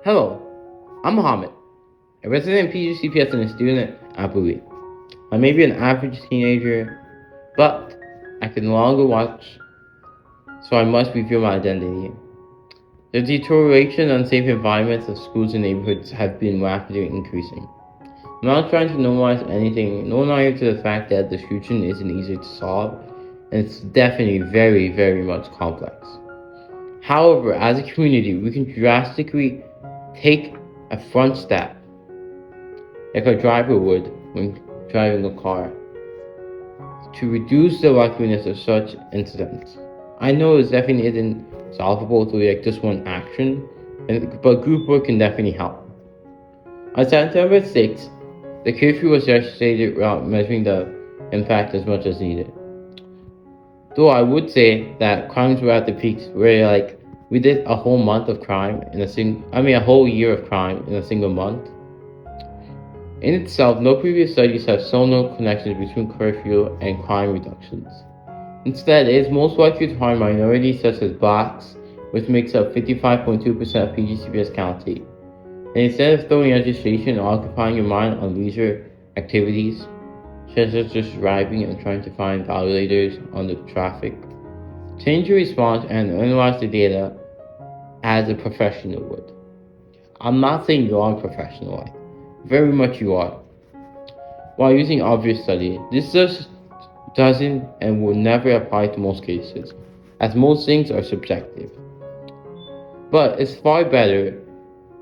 Hello, I'm Mohammed, a resident PGCPS and a student at Bowie. I may be an average teenager, but I can no longer watch, so I must reveal my identity. The deterioration and unsafe environments of schools and neighborhoods have been rapidly increasing. I'm not trying to normalize anything, nor naive to the fact that the solution isn't easy to solve, and it's definitely very, very much complex. However, as a community, we can drastically take a front step like a driver would when driving a car, to reduce the likeliness of such incidents. I know it definitely isn't solvable through like just one action, but group work can definitely help. On September 6th, the curfew was legislated without measuring the impact as much as needed. Though I would say that crimes were at the peaks where we did a whole month of crime in a whole year of crime in a single month. In itself, no previous studies have shown no connections between curfew and crime reductions. Instead, it is most likely to harm minorities such as blacks, which makes up 55.2% of PGCPS County. And instead of throwing legislation or occupying your mind on leisure activities, such as just driving and trying to find violators on the traffic, change your response and analyze the data as a professional would. I'm not saying you are a professional, very much you are. While using obvious study, this just doesn't and will never apply to most cases, as most things are subjective. But it's far better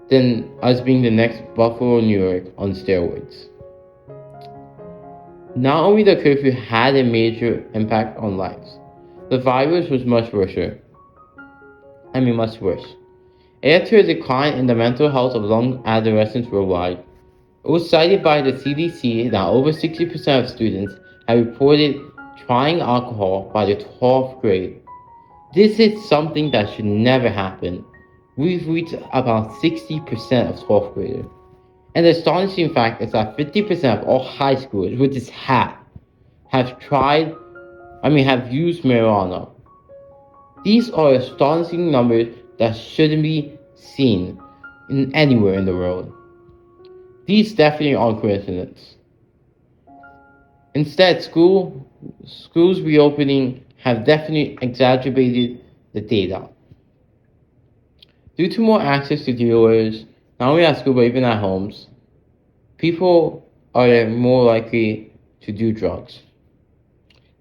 than us being the next Buffalo, New York on steroids. Not only the curfew had a major impact on lives, the virus was much worse. Much worse. After a decline in the mental health of young adolescents worldwide, it was cited by the CDC that over 60% of students have reported trying alcohol by the 12th grade. This is something that should never happen. We've reached about 60% of 12th graders. And the astonishing fact is that 50% of all high schoolers with this hat have have used marijuana. These are astonishing numbers that shouldn't be seen anywhere in the world. These definitely aren't coincidences. Instead, schools reopening have definitely exacerbated the data. Due to more access to dealers, not only at school but even at homes, people are more likely to do drugs.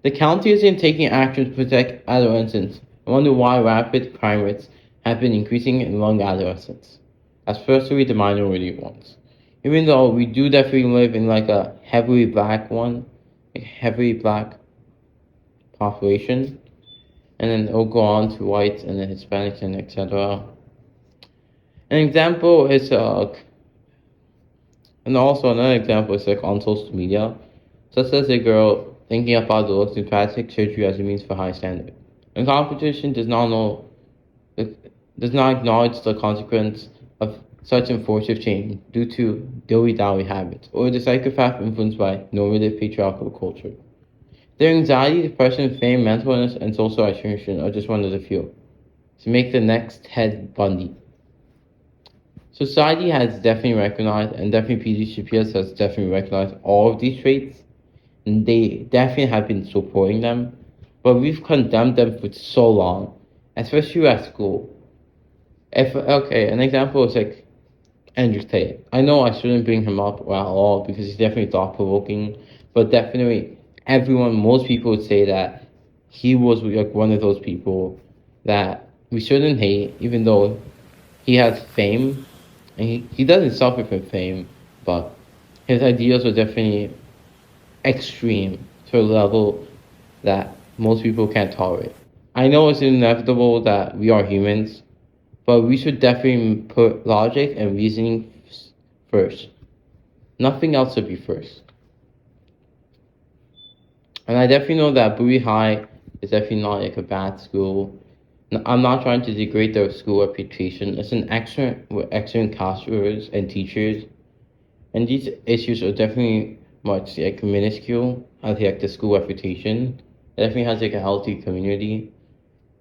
The county isn't taking action to protect adolescents. I wonder why rapid crime rates have been increasing in young adolescents, especially the minority ones. Even though we do definitely live in a heavily black population, and then it'll go on to whites and then Hispanics and etc. An example is and also another example is on social media, such as a girl thinking about the looks in plastic surgery as a means for high standard. And competition does not acknowledge the consequence of such enforced change due to dilly-dally habits or the psychopath influenced by normative patriarchal culture. Their anxiety, depression, fame, mental illness, and social isolation are just one of the few. To make the next Ted Bundy. Society has definitely recognized, and definitely PGCPS has definitely recognized all of these traits, and they definitely have been supporting them, but we've condemned them for so long, especially at school. An example is Andrew Tate. I know I shouldn't bring him up at all because he's definitely thought provoking, but definitely most people would say that he was one of those people that we shouldn't hate, even though he has fame, and he doesn't suffer from fame, but his ideas are definitely extreme to a level that most people can't tolerate. I know it's inevitable that we are humans, but we should definitely put logic and reasoning first. Nothing else should be first. And I definitely know that Bowie High is definitely not a bad school. I'm not trying to degrade their school reputation. It's an excellent counselors and teachers. And these issues are definitely much minuscule as the school reputation. It definitely has a healthy community.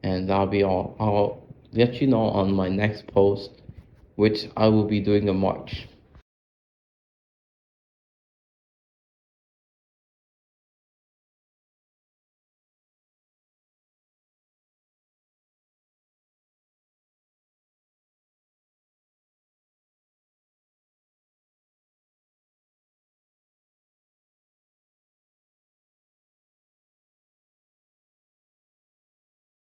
And that'll be all. I'll let you know on my next post which I will be doing in March.